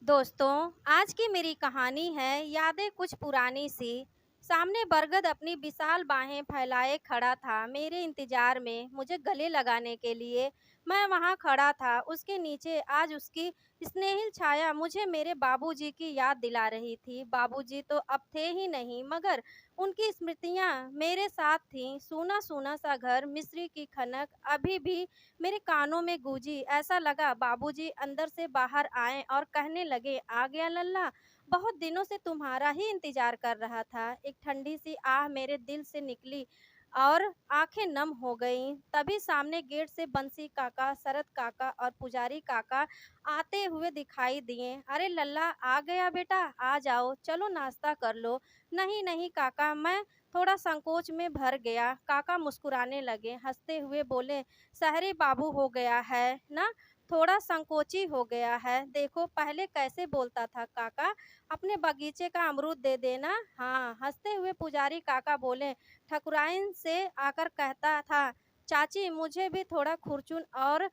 दोस्तों, आज की मेरी कहानी है यादें कुछ पुरानी सी। सामने बरगद अपनी विशाल बाहें फैलाए खड़ा था मेरे इंतजार में मुझे गले लगाने के लिए। मैं वहां खड़ा था, उसके नीचे आज उसकी स्नेहिल छाया मुझे मेरे बाबूजी की याद दिला रही थी। बाबूजी तो अब थे ही नहीं, मगर उनकी स्मृतियां मेरे साथ थीं। सूना सूना सा घर, मिस्री की खनक अभी भी मेरे कानों में गूंजी। ऐसा लगा बाबूजी अंदर से बाहर आए और कहने लगे, आ गया लल्ला, बहुत दिनों से तुम्हारा ही इंतजार कर रहा था। एक ठंडी सी आह मेरे दिल से निकली और आंखें नम हो गईं। तभी सामने गेट से बंसी काका, शरद काका और पुजारी काका आते हुए दिखाई दिए। अरे लल्ला, आ गया बेटा, आ जाओ, चलो नाश्ता कर लो। नहीं नहीं काका, मैं थोड़ा संकोच में भर गया। काका मुस्कुराने लगे, हंसते हुए बोले, शहरी बाबू हो गया है ना, थोड़ा संकोची हो गया है। देखो पहले कैसे बोलता था काका, अपने बगीचे का अमरूद दे देना। हाँ, हंसते हुए पुजारी काका बोले, ठकुराइन से आकर कहता था, चाची मुझे भी थोड़ा खुरचून और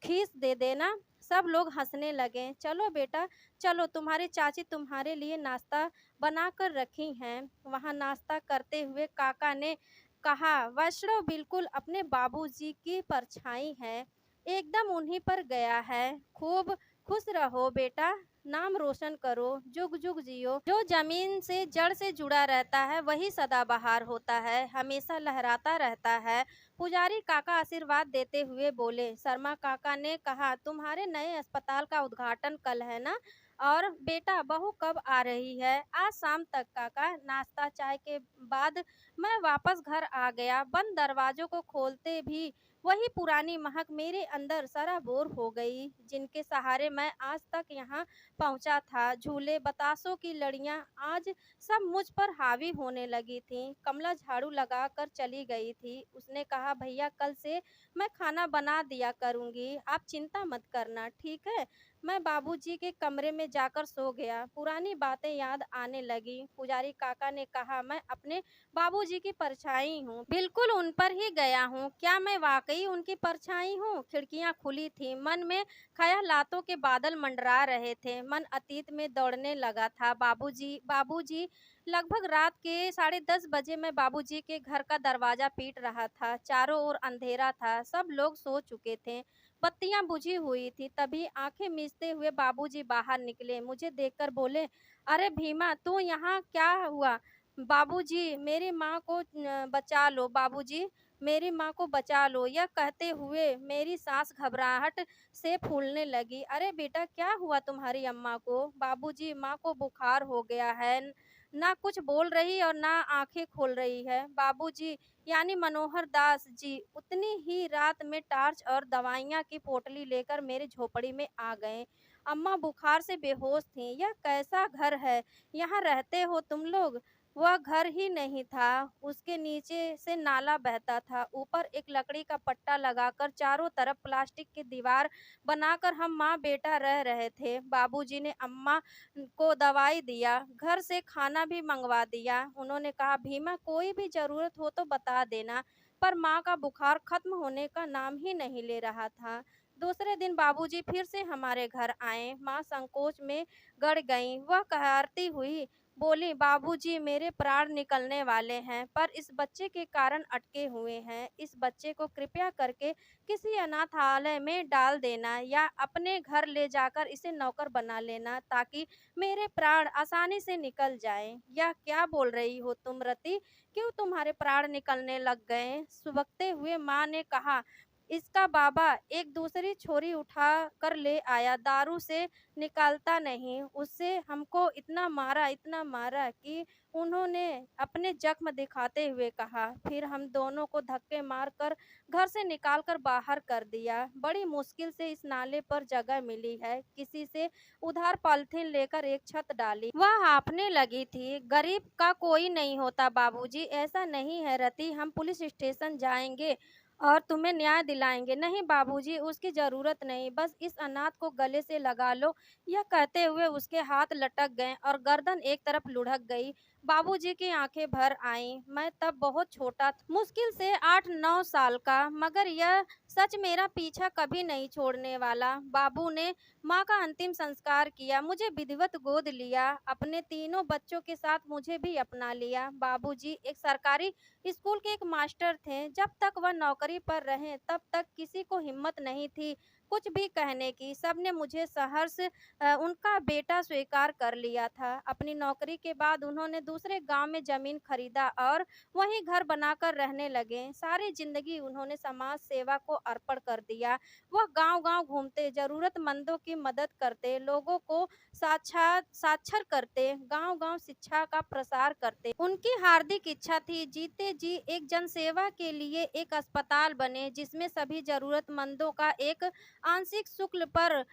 खीस दे देना। सब लोग हंसने लगे। चलो बेटा, चलो, तुम्हारी चाची तुम्हारे लिए नाश्ता बना कर रखी हैं। वहाँ नाश्ता करते हुए काका ने कहा, वैष्णव बिल्कुल अपने बाबूजी की परछाई है, एकदम उन्हीं पर गया है। खूब खुश रहो बेटा, नाम रोशन करो, जुग जुग जियो। जो जमीन से जड़ से जुड़ा रहता है वही सदाबहार होता है, हमेशा लहराता रहता है। पुजारी काका आशीर्वाद देते हुए बोले। शर्मा काका ने कहा, तुम्हारे नए अस्पताल का उद्घाटन कल है ना, और बेटा बहू कब आ रही है? आज शाम तक काका। नाश्ता चाय के बाद मैं वापस घर आ गया। बंद दरवाजों को खोलते भी वही पुरानी महक मेरे अंदर सराबोर हो गई, जिनके सहारे मैं आज तक यहाँ पहुँचा था। झूले, बतासों की लड़ियाँ आज सब मुझ पर हावी होने लगी थीं। कमला झाड़ू लगा कर चली गई थी। उसने कहा, भैया कल से मैं खाना बना दिया करूँगी, आप चिंता मत करना, ठीक है? मैं बाबूजी के कमरे में जाकर सो गया। पुरानी बातें याद आने लगी। पुजारी काका ने कहा, मैं अपने बाबूजी की परछाई हूँ, बिल्कुल उन पर ही गया हूँ। क्या मैं वाकई उनकी परछाई हूँ? खिड़कियाँ खुली थीं, मन में ख्यालातों के बादल मंडरा रहे थे। मन अतीत में दौड़ने लगा था। बाबूजी बाबूजी लगभग रात के 10:30 बजे मैं बाबूजी के घर का दरवाजा पीट रहा था। चारों ओर अंधेरा था, सब लोग सो चुके थे, बत्तियां बुझी हुई थी। तभी आंखें मीचते हुए बाबूजी बाहर निकले। मुझे देखकर बोले, अरे भीमा, तू यहाँ क्या हुआ? बाबूजी, मेरी माँ को बचा लो, बाबूजी, मेरी माँ को बचा लो। यह कहते हुए मेरी सांस घबराहट से फूलने लगी। अरे बेटा, क्या हुआ तुम्हारी अम्मा को? बाबूजी, माँ को बुखार हो गया है, ना कुछ बोल रही और ना आंखें खोल रही है। बाबूजी, यानी मनोहर दास जी उतनी ही रात में टार्च और दवाइयाँ की पोटली लेकर मेरे झोपड़ी में आ गए। अम्मा बुखार से बेहोश थीं। यह कैसा घर है, यहाँ रहते हो तुम लोग? वह घर ही नहीं था, उसके नीचे से नाला बहता था। ऊपर एक लकड़ी का पट्टा लगाकर चारों तरफ प्लास्टिक की दीवार बनाकर हम माँ बेटा रह रहे थे। बाबूजी ने अम्मा को दवाई दिया, घर से खाना भी मंगवा दिया। उन्होंने कहा, भीमा, कोई भी जरूरत हो तो बता देना। पर माँ का बुखार खत्म होने का नाम ही नहीं ले रहा था। दूसरे दिन बाबूजी फिर से हमारे घर आए। माँ संकोच में गड़ गईं। वह कहरती हुई बोली, बाबूजी, मेरे प्राण निकलने वाले हैं, पर इस बच्चे के कारण अटके हुए हैं। इस बच्चे को कृपया करके किसी अनाथालय में डाल देना या अपने घर ले जाकर इसे नौकर बना लेना, ताकि मेरे प्राण आसानी से निकल जाएं। यह क्या बोल रही हो तुम रति? क्यों तुम्हारे प्राण निकलने लग गए? सुबकते हुए माँ ने कहा, इसका बाबा एक दूसरी छोरी उठा कर ले आया, दारू से निकालता नहीं। उससे हमको इतना मारा कि उन्होंने अपने जख्म दिखाते हुए कहा। फिर हम दोनों को धक्के मार कर घर से निकाल कर बाहर कर दिया। बड़ी मुश्किल से इस नाले पर जगह मिली है, किसी से उधार पॉलिथीन लेकर एक छत डाली। वह हाँफने लगी थी। गरीब का कोई नहीं होता बाबूजी, ऐसा नहीं है रति, हम पुलिस स्टेशन जाएंगे और तुम्हें न्याय दिलाएँगे। नहीं बाबूजी, उसकी ज़रूरत नहीं, बस इस अनाथ को गले से लगा लो। यह कहते हुए उसके हाथ लटक गए और गर्दन एक तरफ लुढ़क गई। बाबूजी की आंखें भर आईं। मैं तब बहुत छोटा था, मुश्किल से 8-9 साल का, मगर यह सच मेरा पीछा कभी नहीं छोड़ने वाला। बाबू ने माँ का अंतिम संस्कार किया, मुझे विधिवत गोद लिया, अपने तीनों बच्चों के साथ मुझे भी अपना लिया। बाबूजी एक सरकारी स्कूल के एक मास्टर थे। जब तक वह नौकरी पर रहे तब तक किसी को हिम्मत नहीं थी कुछ भी कहने की। सबने मुझे सहर्ष उनका बेटा स्वीकार कर लिया था। अपनी नौकरी के बाद उन्होंने दूसरे गांव में जमीन खरीदा और वहीं घर बनाकर रहने लगे। सारी जिंदगी उन्होंने समाज सेवा को अर्पण कर दिया। वह गांव-गांव घूमते, जरूरतमंदों की मदद करते, लोगों को साक्षर करते, गांव-गांव शिक्षा का प्रसार करते। उनकी हार्दिक इच्छा थी जीते जी एक जनसेवा के लिए एक अस्पताल बने जिसमें सभी जरूरतमंदों का एक आंशिक शुल्क पर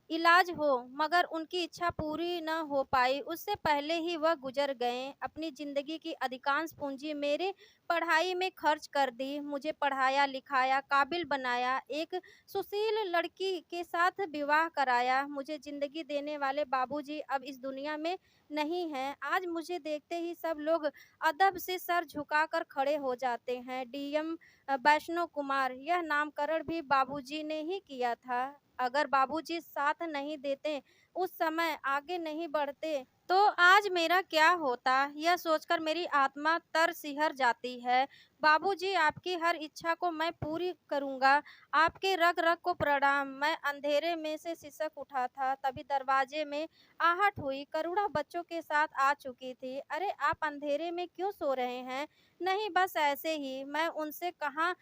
इलाज हो, मगर उनकी इच्छा पूरी न हो पाई। उससे पहले ही वह गुजर गए। अपनी जिंदगी की अधिकांश पूंजी मेरे पढ़ाई में खर्च कर दी, मुझे पढ़ाया लिखाया, काबिल बनाया, एक सुशील लड़की के साथ विवाह कराया। मुझे जिंदगी देने वाले बाबूजी अब इस दुनिया में नहीं हैं। आज मुझे देखते ही सब लोग अदब से सर झुकाकर खड़े हो जाते हैं। डीएम वैष्णव कुमार, यह नामकरण भी बाबूजी ने ही किया था। अगर बाबूजी साथ नहीं देते, उस समय आगे नहीं बढ़ते, तो आज मेरा क्या होता? यह सोचकर मेरी आत्मा तरसिहर जाती है। बाबूजी, आपकी हर इच्छा को मैं पूरी करूँगा। आपके रग-रग को प्रणाम। मैं अंधेरे में से सिसक उठा था, तभी दरवाजे में आहट हुई। करुणा बच्चों के साथ आ चुकी थी। अरे, आप अंधेरे में क्यों सो रहे हैं? नहीं, बस ऐसे ही। मैं उनसे कहा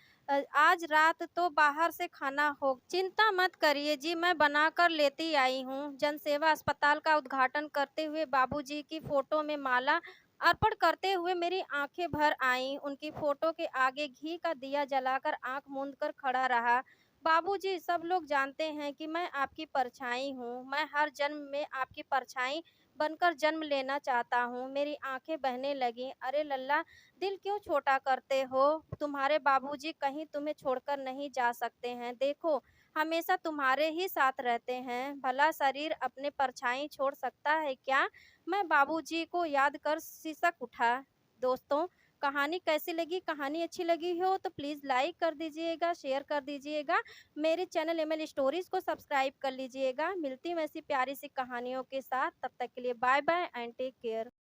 आज रात तो बाहर से खाना हो। चिंता मत करिए जी, मैं बना कर लेती आई हूँ। जनसेवा अस्पताल का उद्घाटन करते हुए बाबूजी की फोटो में माला अर्पण करते हुए मेरी आंखें भर आईं। उनकी फोटो के आगे घी का दिया जलाकर आंख मूंद कर खड़ा रहा। बाबूजी, सब लोग जानते हैं कि मैं आपकी परछाई हूँ। मैं हर जन्म में आपकी परछाई बनकर जन्म लेना चाहता हूँ। मेरी आंखें बहने लगीं। अरे लल्ला, दिल क्यों छोटा करते हो? तुम्हारे बाबूजी कहीं तुम्हें छोड़कर नहीं जा सकते हैं। देखो, हमेशा तुम्हारे ही साथ रहते हैं। भला शरीर अपने परछाई छोड़ सकता है क्या? मैं बाबूजी को याद कर सिसक उठा। दोस्तों, कहानी कैसी लगी? कहानी अच्छी लगी हो तो प्लीज़ लाइक कर दीजिएगा, शेयर कर दीजिएगा। मेरे चैनल एमएल स्टोरीज़ को सब्सक्राइब कर लीजिएगा। मिलती हूँ ऐसी प्यारी सी कहानियों के साथ। तब तक के लिए bye bye and take care.